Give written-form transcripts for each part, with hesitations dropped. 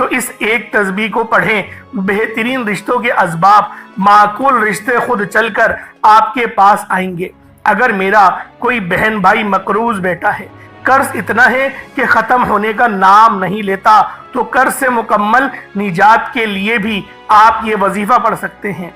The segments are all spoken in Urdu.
تو اس ایک تسبیح کو پڑھیں، بہترین رشتوں کے اسباب، معقول رشتے خود چل کر آپ کے پاس آئیں گے۔ اگر میرا کوئی بہن بھائی مقروض بیٹا ہے، قرض اتنا ہے کہ ختم ہونے کا نام نہیں لیتا، تو قرض سے مکمل نجات کے لیے بھی آپ یہ وظیفہ پڑھ سکتے ہیں۔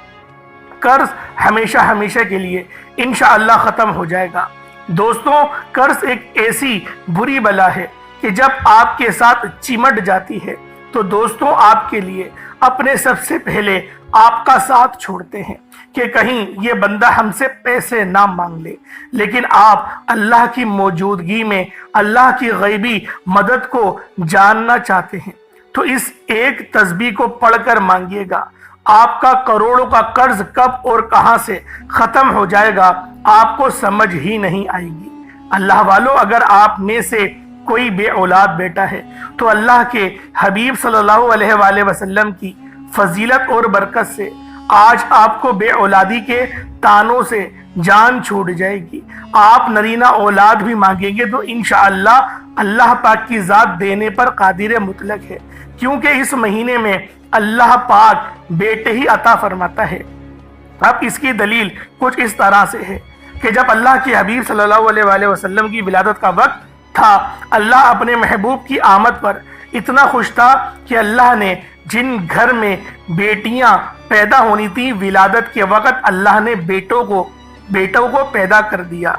قرض ہمیشہ ہمیشہ کے لیے انشاءاللہ ختم ہو جائے گا۔ دوستوں، قرض ایک ایسی بری بلا ہے کہ جب آپ کے ساتھ چمٹ جاتی ہے تو دوستوں آپ کے لیے اپنے سب سے پہلے آپ کا ساتھ چھوڑتے ہیں کہ کہیں یہ بندہ ہم سے پیسے نہ مانگ لے، لیکن آپ اللہ کی موجودگی میں اللہ کی غیبی مدد کو جاننا چاہتے ہیں تو اس ایک تسبیح کو پڑھ کر مانگیے گا۔ آپ کا کروڑوں کا قرض کب اور کہاں سے ختم ہو جائے گا آپ کو سمجھ ہی نہیں آئے گی۔ اللہ والو، اگر آپ میں سے کوئی بے اولاد بیٹا ہے تو اللہ کے حبیب صلی اللہ علیہ وآلہ وسلم کی فضیلت اور برکت سے آج آپ کو بے اولادی کے تانوں سے جان چھوٹ جائے گی۔ آپ نرینہ اولاد بھی مانگیں گے تو انشاءاللہ اللہ پاک کی ذات دینے پر قادر مطلق ہے، کیونکہ اس مہینے میں اللہ پاک بیٹے ہی عطا فرماتا ہے۔ اب اس کی دلیل کچھ اس طرح سے ہے کہ جب اللہ کے حبیب صلی اللہ علیہ وآلہ وسلم کی ولادت کا وقت تھا، اللہ اپنے محبوب کی آمد پر اتنا خوش تھا کہ اللہ نے جن گھر میں بیٹیاں پیدا ہونی تھی، ولادت کے وقت اللہ نے بیٹوں کو پیدا کر دیا۔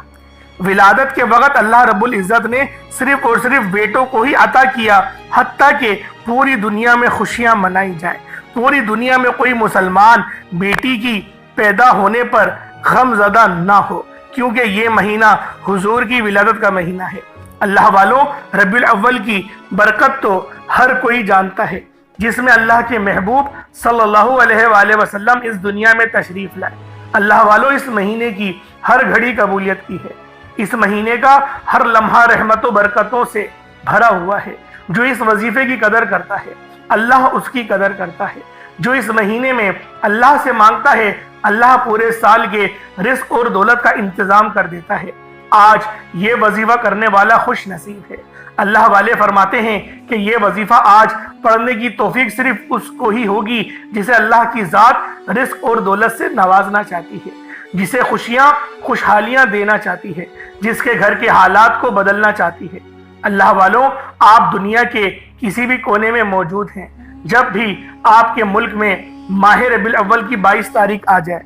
ولادت کے وقت اللہ رب العزت نے صرف اور صرف بیٹوں کو ہی عطا کیا، حتیٰ کہ پوری دنیا میں خوشیاں منائی جائیں، پوری دنیا میں کوئی مسلمان بیٹی کی پیدا ہونے پر غم زدہ نہ ہو، کیونکہ یہ مہینہ حضور کی ولادت کا مہینہ ہے۔ اللہ والوں، ربیع الاول کی برکت تو ہر کوئی جانتا ہے، جس میں اللہ کے محبوب صلی اللہ علیہ وآلہ وسلم اس دنیا میں تشریف لائے۔ اللہ والوں، اس مہینے کی ہر گھڑی قبولیت کی ہے، اس مہینے کا ہر لمحہ رحمت و برکتوں سے بھرا ہوا ہے۔ جو اس وظیفے کی قدر کرتا ہے اللہ اس کی قدر کرتا ہے، جو اس مہینے میں اللہ سے مانگتا ہے اللہ پورے سال کے رزق اور دولت کا انتظام کر دیتا ہے۔ آج یہ وظیفہ کرنے والا خوش نصیب ہے۔ اللہ والے فرماتے ہیں کہ یہ وظیفہ آج پڑھنے کی توفیق صرف اس کو ہی ہوگی جسے اللہ کی ذات رزق اور دولت سے نوازنا چاہتی ہے، جسے خوشحالیاں دینا چاہتی ہے، جس کے گھر کے حالات کو بدلنا چاہتی ہے۔ اللہ والوں، آپ دنیا کے کسی بھی کونے میں موجود ہیں، جب بھی آپ کے ملک میں ماہ ربیع الاول کی 22 تاریخ آ جائے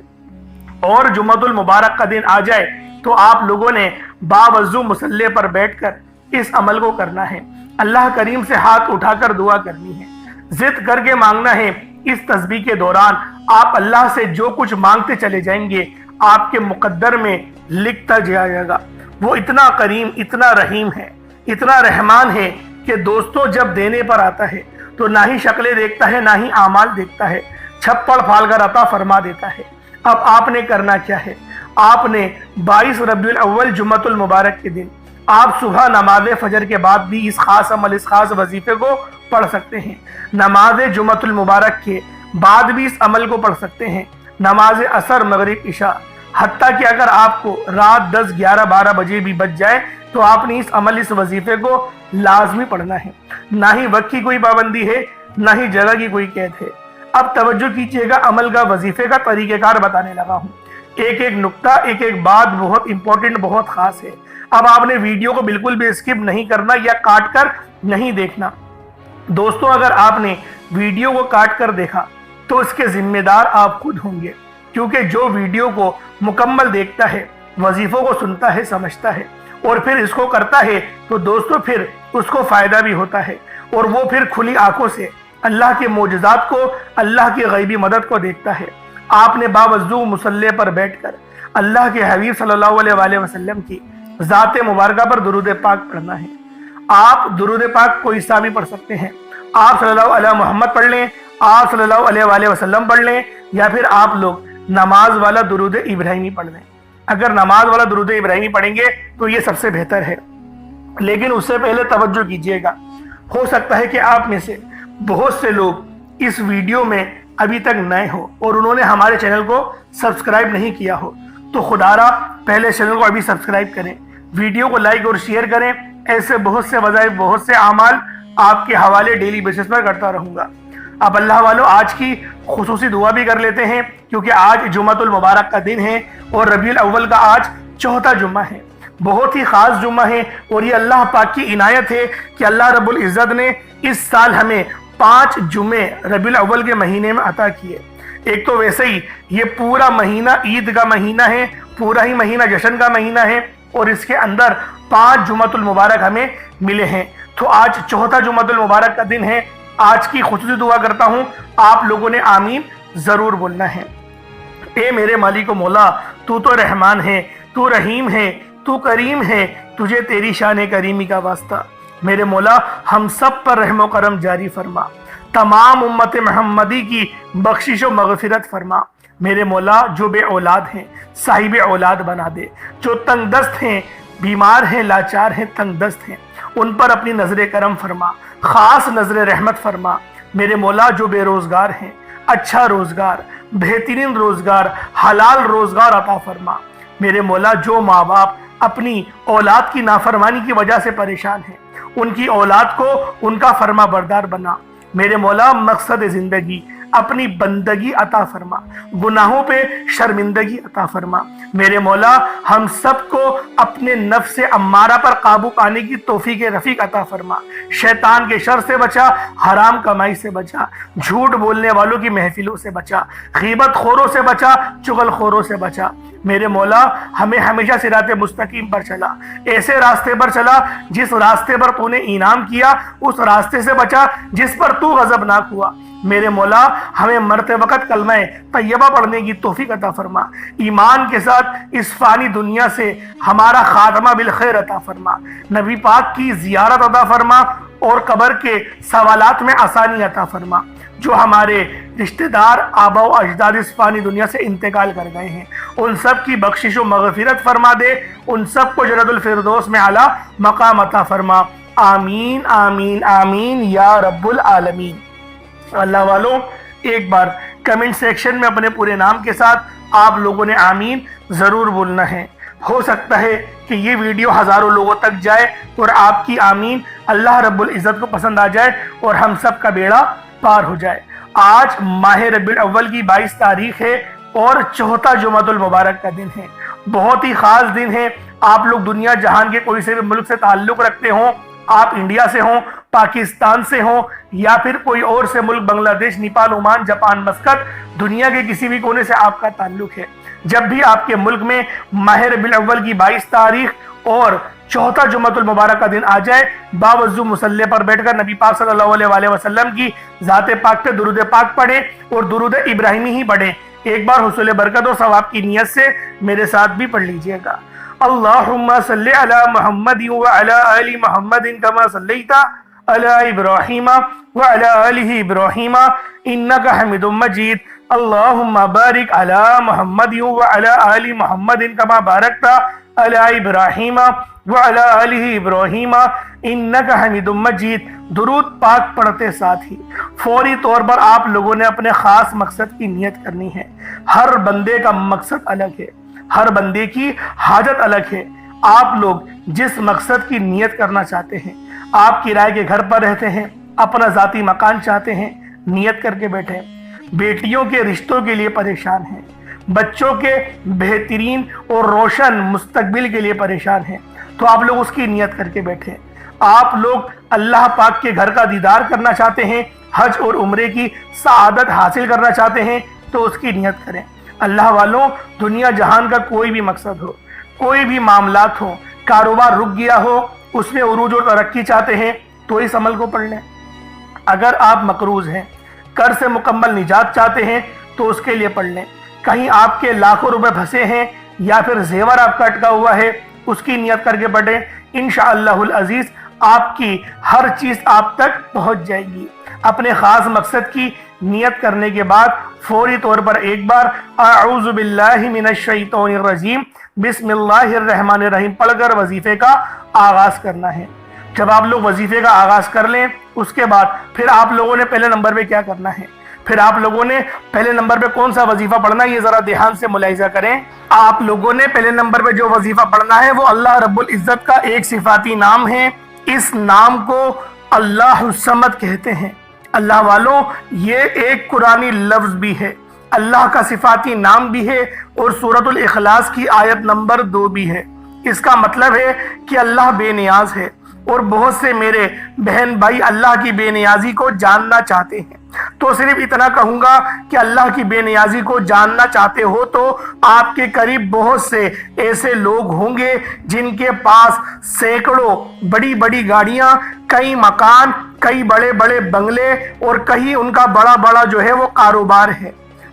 اور جمعۃ المبارک کا دن آ جائے تو آپ لوگوں نے باوضو مصلی پر بیٹھ کر اس عمل کو کرنا ہے، اللہ کریم سے ہاتھ اٹھا کر دعا کرنی ہے، ضد کر کے مانگنا ہے۔ اس تسبیح کے دوران آپ اللہ سے جو کچھ مانگتے چلے جائیں گے آپ کے مقدر میں لکھتا جائے گا۔ وہ اتنا کریم، اتنا رحیم ہے، اتنا رحمان ہے کہ دوستوں جب دینے پر آتا ہے تو نہ ہی شکلیں دیکھتا ہے، نہ ہی اعمال دیکھتا ہے، چھپڑ پھاڑ کر عطا فرما دیتا ہے۔ اب آپ نے کرنا کیا ہے؟ آپ نے 22 ربیع الاول جمعۃ المبارک کے دن آپ صبح نماز فجر کے بعد بھی اس خاص عمل، اس خاص وظیفے کو پڑھ سکتے ہیں۔ نماز جمعۃ المبارک کے بعد بھی اس عمل کو پڑھ سکتے ہیں، نماز عصر، مغرب، عشاء، حتیٰ کہ اگر آپ کو رات 10، 11، 12 بجے بھی بچ جائے تو آپ نے اس وظیفے کو لازمی پڑھنا ہے۔ نہ ہی وقت کی کوئی پابندی ہے، نہ ہی جگہ کی کوئی قید ہے۔ اب توجہ کیجئے گا، عمل کا، وظیفے کا طریقہ کار بتانے لگا ہوں۔ ایک ایک نقطہ، ایک ایک بات بہت امپورٹنٹ، بہت خاص ہے۔ اب آپ نے ویڈیو کو بالکل بھی اسکپ نہیں کرنا یا کاٹ کر نہیں دیکھنا۔ دوستوں، اگر آپ نے ویڈیو کو کاٹ کر دیکھا تو اس کے ذمہ دار آپ خود ہوں گے، کیونکہ جو ویڈیو کو مکمل دیکھتا ہے، وظیفوں کو سنتا ہے، سمجھتا ہے اور پھر اس کو کرتا ہے تو دوستوں پھر اس کو فائدہ بھی ہوتا ہے اور وہ پھر کھلی آنکھوں سے اللہ کے معجزات کو، اللہ کی غیبی مدد کو دیکھتا ہے۔ آپ نے باوضو مصلی پر بیٹھ کر اللہ کے حبیب صلی اللہ علیہ وآلہ وسلم کی ذات مبارکہ پر درود پاک پڑھنا ہے۔ آپ درود پاک کوئی سا بھی پڑھ سکتے ہیں، آپ صلی اللہ علیہ محمد پڑھ لیں، آپ صلی اللہ علیہ وآلہ وسلم پڑھ لیں، یا پھر آپ لوگ نماز والا درود ابراہیمی پڑھ لیں۔ اگر نماز والا درود ابراہیمی پڑھیں گے تو یہ سب سے بہتر ہے، لیکن اس سے پہلے توجہ کیجئے گا، ہو سکتا ہے کہ آپ میں سے بہت سے لوگ اس ویڈیو میں ابھی تک نئے ہو اور انہوں نے ہمارے چینل کو سبسکرائب نہیں کیا ہو، تو خدا را پہلے چینل کو ابھی سبسکرائب کریں، ویڈیو کو لائک اور شیئر کریں۔ ایسے بہت سے وظائف، بہت سے اعمال آپ کے حوالے ڈیلی بیسس پر کرتا رہوں گا۔ اب اللہ والوں آج کی خصوصی دعا بھی کر لیتے ہیں، کیونکہ آج جمعۃ المبارک کا دن ہے اور ربیع الاول کا آج چوتھا جمعہ ہے، بہت ہی خاص جمعہ ہے، اور یہ اللہ پاک کی عنایت ہے کہ اللہ رب العزت نے اس سال ہمیں 5 جمعے ربیع الاول کے مہینے میں عطا کیے۔ ایک تو ویسے ہی یہ پورا مہینہ عید کا مہینہ ہے، پورا ہی مہینہ جشن کا مہینہ ہے، اور اس کے اندر 5 جمعۃ المبارک ہمیں ملے ہیں، تو آج چوتھا جمعۃ المبارک کا دن ہے۔ آج کی خصوصی دعا کرتا ہوں، آپ لوگوں نے آمین ضرور بولنا ہے۔ اے میرے مالک و مولا، تو تو رحمان ہے، تو رحیم ہے، تو کریم ہے، تجھے تیری شان کریمی کا واسطہ۔ میرے مولا ہم سب پر رحم و کرم جاری فرما، تمام امت محمدی کی بخشش و مغفرت فرما۔ میرے مولا جو بے اولاد ہیں صاحب اولاد بنا دے، جو تنگ دست ہیں، بیمار ہیں، لاچار ہیں، تنگ دست ہیں، ان پر اپنی نظر کرم فرما، خاص نظر رحمت فرما۔ میرے مولا جو بے روزگار ہیں اچھا روزگار، بہترین روزگار، حلال روزگار عطا فرما۔ میرے مولا جو ماں باپ اپنی اولاد کی نافرمانی کی وجہ سے پریشان ہیں، ان کی اولاد کو ان کا فرما بردار بنا۔ میرے مولا مقصد زندگی اپنی بندگی عطا فرما، گناہوں پہ شرمندگی عطا فرما۔ میرے مولا ہم سب کو اپنے نفس امارہ پر قابو پانے کی توفیق رفیق عطا فرما، شیطان کے شر سے بچا، حرام کمائی سے بچا، جھوٹ بولنے والوں کی محفلوں سے بچا، غیبت خوروں سے بچا، چغل خوروں سے بچا۔ میرے مولا ہمیں ہمیشہ صراط مستقیم پر چلا، ایسے راستے پر چلا جس راستے پر تو نے انعام کیا، اس راستے سے بچا جس پر تو غضبناک ہوا۔ میرے مولا ہمیں مرتے وقت کلمہ طیبہ پڑھنے کی توفیق عطا فرما، ایمان کے ساتھ اس فانی دنیا سے ہمارا خاتمہ بالخیر عطا فرما، نبی پاک کی زیارت عطا فرما، اور قبر کے سوالات میں آسانی عطا فرما۔ جو ہمارے رشتہ دار آبا و اجداد اس فانی دنیا سے انتقال کر گئے ہیں، ان سب کی بخشش و مغفرت فرما دے، ان سب کو جنت الفردوس میں اعلیٰ مقام عطا فرما۔ آمین آمین آمین یا رب العالمین۔ اللہ والوں ایک بار کمنٹ سیکشن میں اپنے پورے نام کے ساتھ آپ لوگوں نے آمین ضرور بولنا ہے۔ ہو سکتا ہے کہ یہ ویڈیو ہزاروں لوگوں تک جائے اور آپ کی آمین اللہ رب العزت کو پسند آ جائے اور ہم سب کا بیڑا پار ہو جائے۔ آج ماہ ربیع الاول کی 22 تاریخ ہے اور چوتھا جمعۃ المبارک کا دن ہے، بہت ہی خاص دن ہے۔ آپ لوگ دنیا جہان کے کوئی سے بھی ملک سے تعلق رکھتے ہوں، آپ انڈیا سے ہوں، پاکستان سے ہوں، یا پھر کوئی اور سے ملک، بنگلہ دیش، نیپال، عمان، جاپان، مسقط، دنیا کے کسی بھی کونے سے آپ کا تعلق ہے، جب بھی آپ کے ملک میں ماہ ربیع الاول کی 22 تاریخ اور چوتھا جمعۃ المبارک کا دن آ جائے، باوضو مصلی پر بیٹھ کر نبی پاک صلی اللہ علیہ وسلم کی ذات پاک پہ درود پاک پڑھیں اور درود ابراہیمی ہی پڑھیں۔ ایک بار حصول برکت و ثواب کی نیت سے میرے ساتھ بھی پڑھ لیجئے گا۔ اللہم صلی علی محمد وعلی آل محمد کما صلیت علی ابراہیم وعلی آل ابراہیم انکا حمید مجید۔ اللہم بارک علی محمد وعلی آل محمد کما بارکت علی ابراہیم وعلی آل ابراہیم انکا حمید مجید۔ درود پاک پڑھتے ساتھ ہی فوری طور پر آپ لوگوں نے اپنے خاص مقصد کی نیت کرنی ہے۔ ہر بندے کا مقصد الگ ہے، ہر بندے کی حاجت الگ ہے۔ آپ لوگ جس مقصد کی نیت کرنا چاہتے ہیں، آپ کرائے کے گھر پر رہتے ہیں، اپنا ذاتی مکان چاہتے ہیں، نیت کر کے بیٹھیں۔ بیٹیوں کے رشتوں کے لیے پریشان ہیں، بچوں کے بہترین اور روشن مستقبل کے لیے پریشان ہیں، تو آپ لوگ اس کی نیت کر کے بیٹھیں۔ آپ لوگ اللہ پاک کے گھر کا دیدار کرنا چاہتے ہیں، حج اور عمرے کی سعادت حاصل کرنا چاہتے ہیں، تو اس کی نیت کریں۔ اللہ والوں دنیا جہان کا کوئی بھی مقصد ہو، کوئی بھی معاملات ہو، کاروبار رک گیا ہو، اس میں عروج اور ترقی چاہتے ہیں تو اس عمل کو پڑھ لیں۔ اگر آپ مقروض ہیں، قرض سے مکمل نجات چاہتے ہیں تو اس کے لیے پڑھ لیں۔ کہیں آپ کے لاکھوں روپے پھنسے ہیں یا پھر زیور آپ کا اٹکا ہوا ہے، اس کی نیت کر کے پڑھیں۔ انشاءاللہ العزیز آپ کی ہر چیز آپ تک پہنچ جائے گی۔ اپنے خاص مقصد کی نیت کرنے کے بعد فوری طور پر ایک بار اعوذ باللہ من الشیطان الرجیم بسم اللہ الرحمن الرحیم پڑھ کر وظیفے کا آغاز کرنا ہے۔ جب آپ لوگ وظیفے کا آغاز کر لیں، اس کے بعد پھر آپ لوگوں نے پہلے نمبر پہ کیا کرنا ہے، پھر آپ لوگوں نے پہلے نمبر پہ کون سا وظیفہ پڑھنا ہے، یہ ذرا دھیان سے ملاحظہ کریں۔ آپ لوگوں نے پہلے نمبر پہ جو وظیفہ پڑھنا ہے وہ اللہ رب العزت کا ایک صفاتی نام ہے۔ اس نام کو اللہ الصمد کہتے ہیں۔ اللہ والوں، یہ ایک قرآنی لفظ بھی ہے، اللہ کا صفاتی نام بھی ہے اور سورۃ الاخلاص کی آیت نمبر 2 بھی ہے۔ اس کا مطلب ہے کہ اللہ بے نیاز ہے، اور بہت سے میرے بہن بھائی اللہ کی بے نیازی کو جاننا چاہتے ہیں۔ تو صرف اتنا کہوں گا کہ اللہ کی بے نیازی کو جاننا چاہتے ہو تو آپ کے قریب بہت سے ایسے لوگ ہوں گے جن کے پاس سینکڑوں بڑی بڑی گاڑیاں، کئی مکان، کئی بڑے بڑے بنگلے اور کہیں ان کا بڑا بڑا جو ہے وہ کاروبار ہے۔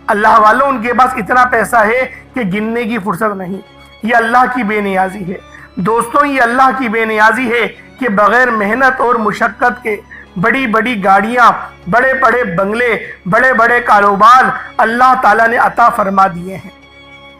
اللہ والوں، ان کے پاس اتنا پیسہ ہے کہ گننے کی فرصت نہیں۔ یہ اللہ کی بے نیازی ہے دوستوں، یہ اللہ کی بے نیازی ہے کہ بغیر محنت اور مشقت کے بڑی بڑی گاڑیاں، بڑے بڑے بنگلے، بڑے بڑے کاروبار اللہ تعالیٰ نے عطا فرما دیے ہیں۔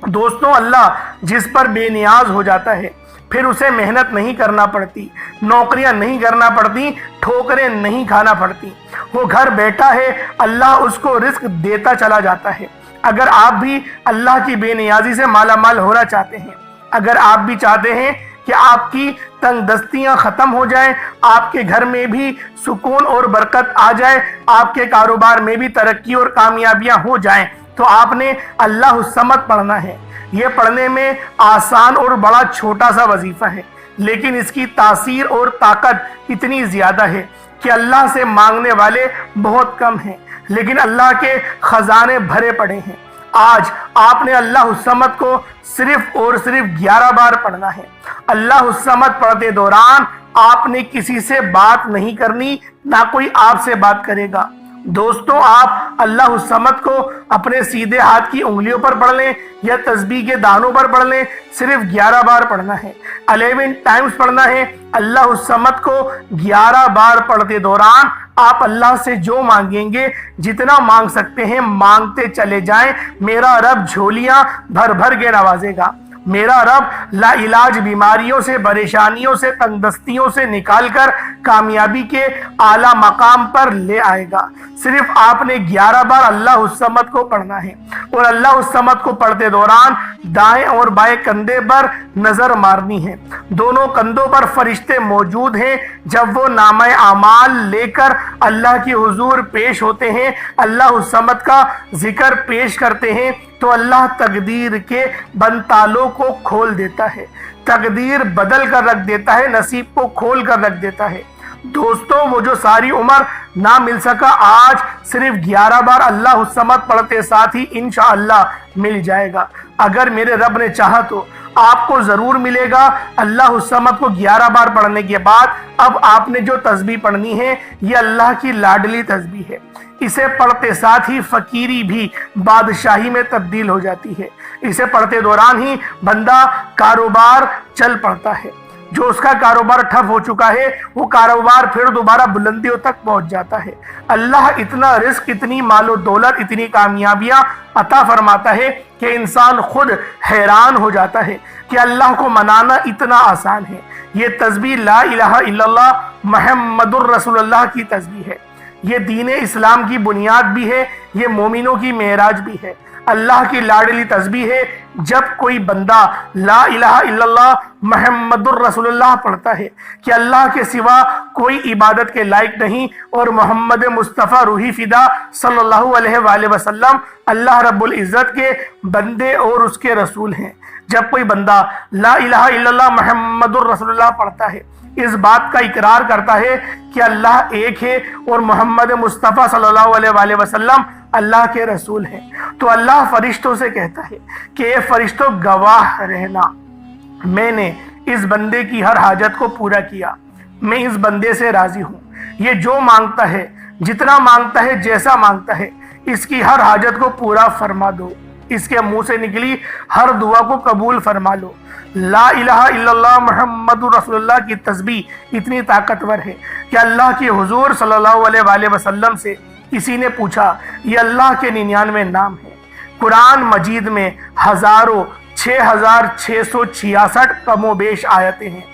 دوستوں، اللہ جس پر بے نیاز ہو جاتا ہے پھر اسے محنت نہیں کرنا پڑتی، نوکریاں نہیں کرنا پڑتی، ٹھوکریں نہیں کھانا پڑتی، وہ گھر بیٹھا ہے، اللہ اس کو رزق دیتا چلا جاتا ہے۔ اگر آپ بھی اللہ کی بے نیازی سے مالا مال ہونا چاہتے ہیں، اگر آپ بھی چاہتے ہیں کہ آپ کی تنگ دستیاں ختم ہو جائیں، آپ کے گھر میں بھی سکون اور برکت آ جائے، آپ کے کاروبار میں بھی ترقی اور کامیابیاں ہو جائیں، تو آپ نے اللہ الصمد پڑھنا ہے۔ یہ پڑھنے میں آسان اور بڑا چھوٹا سا وظیفہ ہے، لیکن اس کی تاثیر اور طاقت اتنی زیادہ ہے کہ اللہ سے مانگنے والے بہت کم ہیں، لیکن اللہ کے خزانے بھرے پڑے ہیں۔ آج آپ نے اللہ الصمد کو صرف اور صرف 11 بار پڑھنا ہے۔ اللہ الصمد پڑھتے دوران آپ نے کسی سے بات نہیں کرنی، نہ کوئی آپ سے بات کرے گا۔ دوستوں، آپ اللہ الصمد کو اپنے سیدھے ہاتھ کی انگلیوں پر پڑھ لیں یا تسبیح کے دانوں پر پڑھ لیں، صرف 11 بار پڑھنا ہے، 11 ٹائمز پڑھنا ہے۔ اللہ الصمد کو 11 بار پڑھتے دوران آپ اللہ سے جو مانگیں گے، جتنا مانگ سکتے ہیں مانگتے چلے جائیں، میرا رب جھولیاں بھر بھر کے نوازے گا۔ میرا رب لا علاج بیماریوں سے، پریشانیوں سے، تنگ دستیوں سے نکال کر کامیابی کے اعلیٰ مقام پر لے آئے گا۔ صرف آپ نے 11 بار اللہ الصمد کو پڑھنا ہے، اور اللہ الصمد کو پڑھتے دوران دائیں اور بائیں کندھے پر نظر مارنی ہے۔ دونوں کندھوں پر فرشتے موجود ہیں۔ جب وہ نامہ اعمال لے کر اللہ کی حضور پیش ہوتے ہیں، اللہ الصمد کا ذکر پیش کرتے ہیں، تو اللہ تقدیر کے بند تالوں کو کھول دیتا ہے، تقدیر بدل کر رکھ دیتا ہے، نصیب کو کھول کر رکھ دیتا ہے۔ دوستوں، وہ جو ساری عمر نہ مل سکا، آج صرف 11 بار اللہ الصمد پڑھتے ساتھ ہی انشاءاللہ مل جائے گا۔ اگر میرے رب نے چاہا تو آپ کو ضرور ملے گا۔ اللہ الصمد کو 11 بار پڑھنے کے بعد اب آپ نے جو تسبیح پڑھنی ہے، یہ اللہ کی لاڈلی تسبیح ہے۔ اسے پڑھتے ساتھ ہی فقیری بھی بادشاہی میں تبدیل ہو جاتی ہے۔ اسے پڑھتے دوران ہی بندہ کاروبار چل پڑتا ہے۔ جو اس کا کاروبار ٹھپ ہو چکا ہے، وہ کاروبار پھر دوبارہ بلندیوں تک پہنچ جاتا ہے۔ اللہ اتنا رزق، اتنی مال و دولت، اتنی کامیابیاں عطا فرماتا ہے کہ انسان خود حیران ہو جاتا ہے کہ اللہ کو منانا اتنا آسان ہے۔ یہ تسبیح لا الہ الا اللہ محمد الرسول اللہ کی تسبیح ہے۔ یہ دین اسلام کی بنیاد بھی ہے، یہ مومنوں کی معراج بھی ہے، اللہ کی لاڈلی تسبیح ہے۔ جب کوئی بندہ لا الہ الا اللہ محمد الرسول اللہ پڑھتا ہے کہ اللہ کے سوا کوئی عبادت کے لائق نہیں، اور محمد مصطفیٰ روحی فدا صلی اللہ علیہ وآلہ وسلم اللہ رب العزت کے بندے اور اس کے رسول ہیں، جب کوئی بندہ لا الہ الا اللہ محمد الرسول اللہ پڑھتا ہے، اس بات کا اقرار کرتا ہے کہ اللہ ایک ہے اور محمد مصطفیٰ صلی اللہ علیہ وآلہ وسلم اللہ کے رسول ہیں، تو اللہ فرشتوں سے کہتا ہے کہ اے فرشتوں، گواہ رہنا، میں نے اس بندے کی ہر حاجت کو پورا کیا، میں اس بندے سے راضی ہوں۔ یہ جو مانگتا ہے، جتنا مانگتا ہے، جیسا مانگتا ہے، اس کی ہر حاجت کو پورا فرما دو، اس کے منہ سے نکلی ہر دعا کو قبول فرما لو۔ لا الہ الا اللہ محمد رسول اللہ کی تسبیح اتنی طاقتور ہے کہ اللہ کے حضور صلی اللہ علیہ وآلہ وسلم سے کسی نے پوچھا، یہ اللہ کے 99 نام ہیں، قرآن مجید میں ہزاروں 6666 کم و بیش آیتیں ہیں،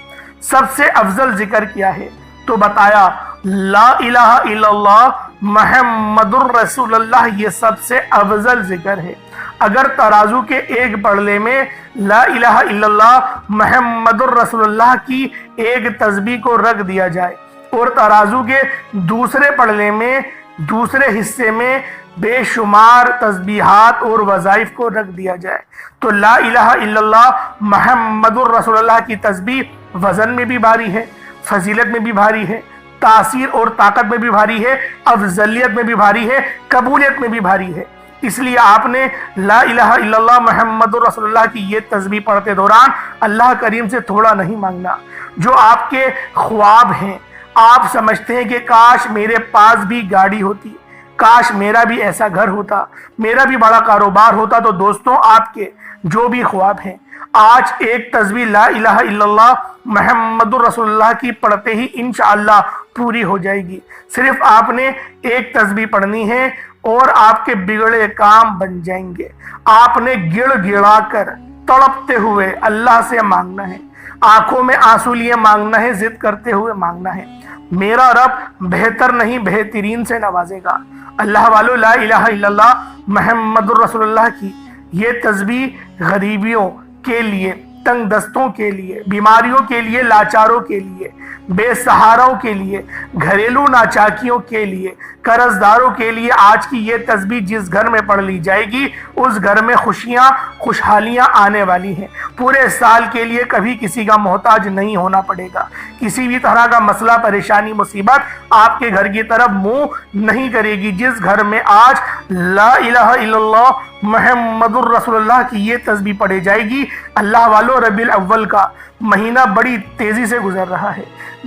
سب سے افضل ذکر کیا ہے؟ تو بتایا لا الہ الا اللہ محمد الرسول اللہ یہ سب سے افضل ذکر ہے۔ اگر ترازو کے ایک پڑلے میں لا الہ الا اللہ محمد الرسول اللہ کی ایک تسبیح کو رکھ دیا جائے اور ترازو کے دوسرے پلڑے میں دوسرے حصے میں بے شمار تسبیحات اور وظائف کو رکھ دیا جائے تو لا الہ الا اللہ محمد الرسول اللہ کی تسبیح وزن میں بھی بھاری ہے، فضیلت میں بھی بھاری ہے، تاثیر اور طاقت میں بھی بھاری ہے، افضلیت میں بھی بھاری ہے، قبولیت میں بھی بھاری ہے۔ اس لیے آپ نے لا الہ الا اللہ محمد الرسول اللہ کی یہ تسبیح پڑھتے دوران اللہ کریم سے تھوڑا نہیں مانگنا۔ جو آپ کے خواب ہیں، آپ سمجھتے ہیں کہ کاش میرے پاس بھی گاڑی ہوتی، کاش میرا بھی ایسا گھر ہوتا، میرا بھی بڑا کاروبار ہوتا، تو دوستوں آپ کے جو بھی خواب ہیں آج ایک تسبیح لا الہ الا اللہ محمد الرسول اللہ کی پڑھتے ہی انشاءاللہ پوری ہو جائے گی۔ صرف آپ نے ایک تسبیح پڑھنی ہے اور آپ کے بگڑے کام بن جائیں گے۔ آپ نے گڑ گڑا کر تڑپتے ہوئے اللہ سے مانگنا ہے، آنکھوں میں آنسو لیے مانگنا ہے، ضد کرتے ہوئے مانگنا ہے۔ میرا رب بہتر نہیں بہترین سے نوازے گا۔ اللہ والو لا الہ الا اللہ محمد الرسول اللہ کی یہ تسبیح غریبیوں کے لیے، تنگ دستوں کے لیے، بیماریوں کے لیے، لاچاروں کے لیے، بے سہاروں کے لیے، گھریلو ناچاکیوں کے لیے، قرض داروں کے لیے آج کی یہ تسبیح جس گھر میں پڑھ لی جائے گی اس گھر میں خوشیاں خوشحالیاں آنے والی ہیں۔ پورے سال کے لیے کبھی کسی کا محتاج نہیں ہونا پڑے گا، کسی بھی طرح کا مسئلہ پریشانی مصیبت آپ کے گھر کی طرف منہ نہیں کرے گی۔ جس گھر میں آج لا الہ الا اللہ محمد الرسول اللہ کی یہ تسبیح پڑھی جائے گی، اللہ والو ربیع الاول کا مہینہ بڑی تیزی سے گزر رہا ہے،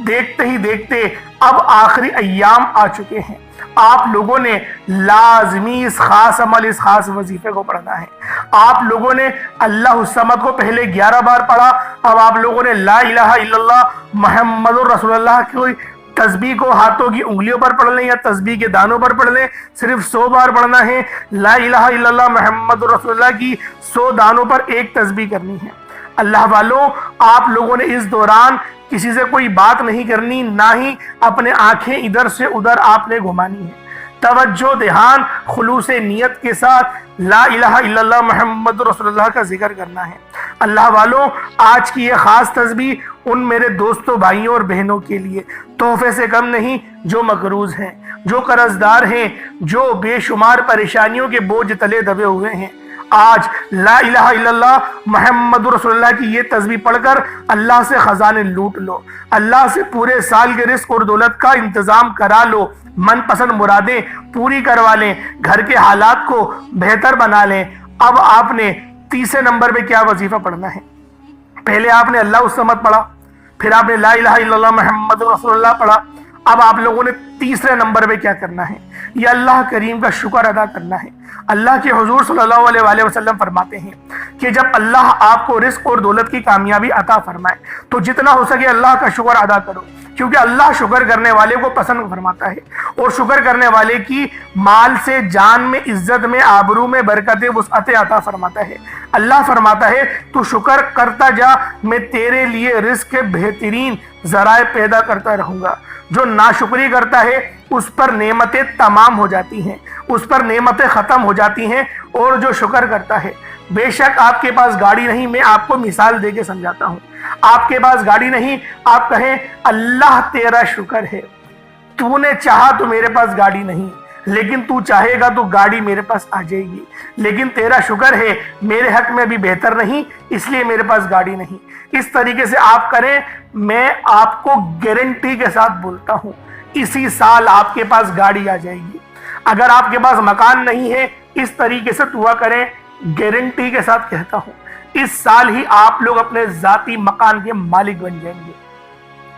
دیکھتے ہی دیکھتے اب آخری ایام آ چکے ہیں۔ آپ لوگوں نے لازمی اس خاص عمل، اس خاص وظیفے کو پڑھنا ہے۔ آپ لوگوں نے اللہ الصمد کو پہلے 11 بار پڑھا، اب آپ لوگوں نے لا الہ الا اللہ محمد الرسول اللہ کی تسبیح کو ہاتھوں کی انگلیوں پر پڑھ لیں یا تسبیح کے دانوں پر پڑھ لیں، صرف 100 بار پڑھنا ہے۔ لا الہ الا اللہ محمد الرسول اللہ کی 100 دانوں پر ایک تسبیح کرنی ہے۔ اللہ والوں، آپ لوگوں نے اس دوران کسی سے کوئی بات نہیں کرنی، نہ ہی اپنے آنکھیں ادھر سے ادھر آپ نے گھمانی ہے۔ توجہ، دھیان، خلوص نیت کے ساتھ لا الہ الا اللہ محمد رسول اللہ کا ذکر کرنا ہے۔ اللہ والوں، آج کی یہ خاص تسبیح ان میرے دوستوں، بھائیوں اور بہنوں کے لیے تحفے سے کم نہیں، جو مقروض ہیں، جو قرض دار ہیں، جو بے شمار پریشانیوں کے بوجھ تلے دبے ہوئے ہیں۔ آج لا الہ الا اللہ محمد رسول اللہ کی یہ تسبیح پڑھ کر اللہ سے خزانے لوٹ لو، اللہ سے پورے سال کے رزق اور دولت کا انتظام کرا لو، من پسند مرادیں پوری کروا لیں، گھر کے حالات کو بہتر بنا لیں۔ اب آپ نے تیسرے نمبر پہ کیا وظیفہ پڑھنا ہے؟ پہلے آپ نے اللہ الصمد پڑھا، پھر آپ نے لا الہ الا اللہ محمد رسول اللہ پڑھا، اب آپ لوگوں نے تیسرے نمبر پہ کیا کرنا ہے؟ یہ اللہ کریم کا شکر ادا کرنا ہے۔ اللہ کے حضور صلی اللہ علیہ وآلہ وسلم فرماتے ہیں کہ جب اللہ آپ کو رزق اور دولت کی کامیابی عطا فرمائے تو جتنا ہو سکے اللہ کا شکر ادا کرو، کیونکہ اللہ شکر کرنے والے کو پسند فرماتا ہے، اور شکر کرنے والے کی مال سے، جان میں، عزت میں، آبرو میں برکت وسعت عطا فرماتا ہے۔ اللہ فرماتا ہے تو شکر کرتا جا، میں تیرے لیے رزق کے بہترین ذرائع پیدا کرتا رہوں گا۔ جو ناشکری کرتا ہے اس پر نعمتیں تمام ہو جاتی ہیں، اس پر نعمتیں ختم ہو جاتی ہیں، اور جو شکر کرتا ہے، بے شک آپ کے پاس گاڑی نہیں، میں آپ کو مثال دے کے سمجھاتا ہوں۔ آپ کے پاس گاڑی نہیں، آپ کہیں اللہ تیرا شکر ہے، تو نے چاہا تو میرے پاس گاڑی نہیں، لیکن تو چاہے گا تو گاڑی میرے پاس آ جائے گی، لیکن تیرا شکر ہے میرے حق میں بھی بہتر نہیں، اس لیے میرے پاس گاڑی نہیں۔ اس طریقے سے آپ کریں، میں آپ کو گارنٹی کے ساتھ بولتا ہوں اسی سال آپ کے پاس گاڑی آ جائے گی۔ اگر آپ کے پاس مکان نہیں ہے، اس طریقے سے دعا کریں، گارنٹی کے ساتھ کہتا ہوں اس سال ہی آپ لوگ اپنے ذاتی مکان کے مالک بن جائیں گے۔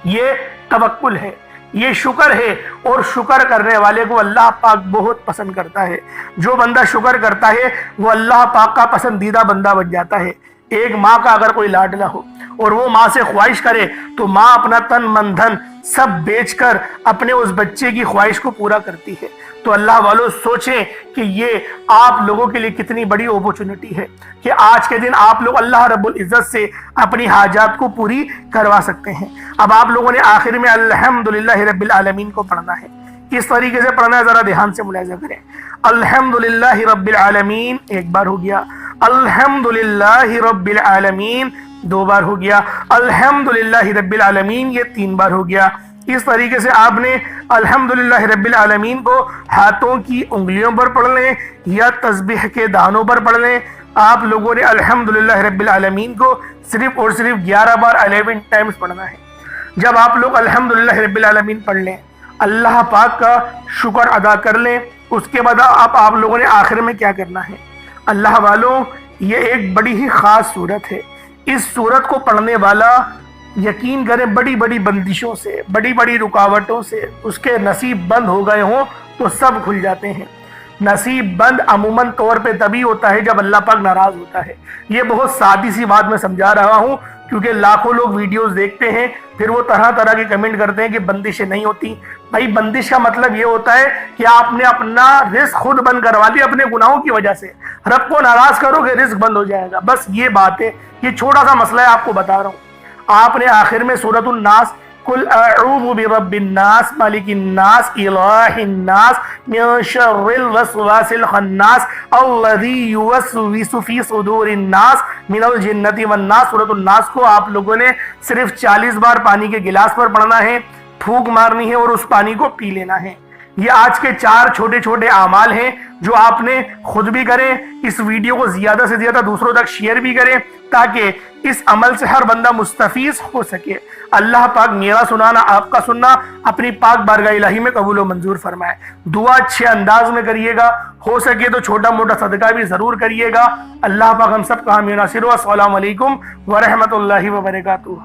یہ توکل ہے، یہ شکر ہے، اور شکر کرنے والے کو اللہ پاک بہت پسند کرتا ہے۔ جو بندہ شکر کرتا ہے وہ اللہ پاک کا پسندیدہ بندہ بن جاتا ہے۔ ایک ماں کا اگر کوئی لاڈلا ہو اور وہ ماں سے خواہش کرے تو ماں اپنا تن من دھن سب بیچ کر اپنے اس بچے کی خواہش کو پورا کرتی ہے۔ تو اللہ والوں سوچیں کہ یہ آپ لوگوں کے لیے کتنی بڑی اپورچونٹی ہے کہ آج کے دن آپ لوگ اللہ رب العزت سے اپنی حاجات کو پوری کروا سکتے ہیں۔ اب آپ لوگوں نے آخر میں الحمدللہ رب العالمین کو پڑھنا ہے۔ کس طریقے سے پڑھنا ہے ذرا دھیان سے ملاحظہ کریں۔ الحمدللہ رب العالمین ایک بار ہو گیا، الحمدللہ رب العالمین دو بار ہو گیا، الحمدللہ رب العالمین یہ 3 بار ہو گیا۔ اس طریقے سے آپ نے الحمدللہ رب العالمین کو ہاتھوں کی انگلیوں پر پڑھ لیں یا تسبیح کے دانوں پر پڑھ لیں. آپ لوگوں نے الحمدللہ رب العالمین کو صرف اور صرف 11 بار 11 ٹائمز پڑھنا ہے. جب آپ لوگ الحمدللہ رب العالمین پڑھ لیں، اللہ پاک کا شکر ادا کر لیں، اس کے بعد آپ لوگوں نے آخر میں کیا کرنا ہے. اللہ والوں، یہ ایک بڑی ہی خاص صورت ہے. اس صورت کو پڑھنے والا یقین کریں بڑی بڑی بندشوں سے، بڑی بڑی رکاوٹوں سے اس کے نصیب بند ہو گئے ہوں تو سب کھل جاتے ہیں. نصیب بند عموماً طور پہ تبھی ہوتا ہے جب اللہ پاک ناراض ہوتا ہے. یہ بہت سادی سی بات میں سمجھا رہا ہوں کیونکہ لاکھوں لوگ ویڈیوز دیکھتے ہیں، پھر وہ طرح طرح کے کمنٹ کرتے ہیں کہ بندشیں نہیں ہوتی. بھائی بندش کا مطلب یہ ہوتا ہے کہ آپ نے اپنا رزق خود بند کروا لیا اپنے گناہوں کی وجہ سے. رب کو ناراض کرو گے رزق بند ہو جائے گا. بس یہ بات ہے، یہ چھوٹا سا مسئلہ ہے، آپ کو بتا رہا ہوں. آپ نے آخر میں سورۃ الناس قل اعوذ برب الناس ملک الناس الہ الناس من شر الوسواس الخناس الذی یوسوس فی صدور الناس من الجنۃ والناس. سورۃ الناس کو آپ لوگوں نے صرف 40 بار پانی کے گلاس پر پڑھنا ہے، پھونک مارنی ہے اور اس پانی کو پی لینا ہے. یہ آج کے 4 چھوٹے چھوٹے اعمال ہیں جو آپ نے خود بھی کریں. اس ویڈیو کو زیادہ سے زیادہ دوسروں تک شیئر بھی کریں تاکہ اس عمل سے ہر بندہ مستفیض ہو سکے. اللہ پاک میرا سنانا، آپ کا سننا اپنی پاک بارگاہ الہی میں قبول و منظور فرمائے. دعا اچھے انداز میں کریے گا، ہو سکے تو چھوٹا موٹا صدقہ بھی ضرور کریے گا. اللہ پاک ہم سب کا حامی و ناصر ہو. السلام علیکم ورحمۃ اللہ وبرکاتہ.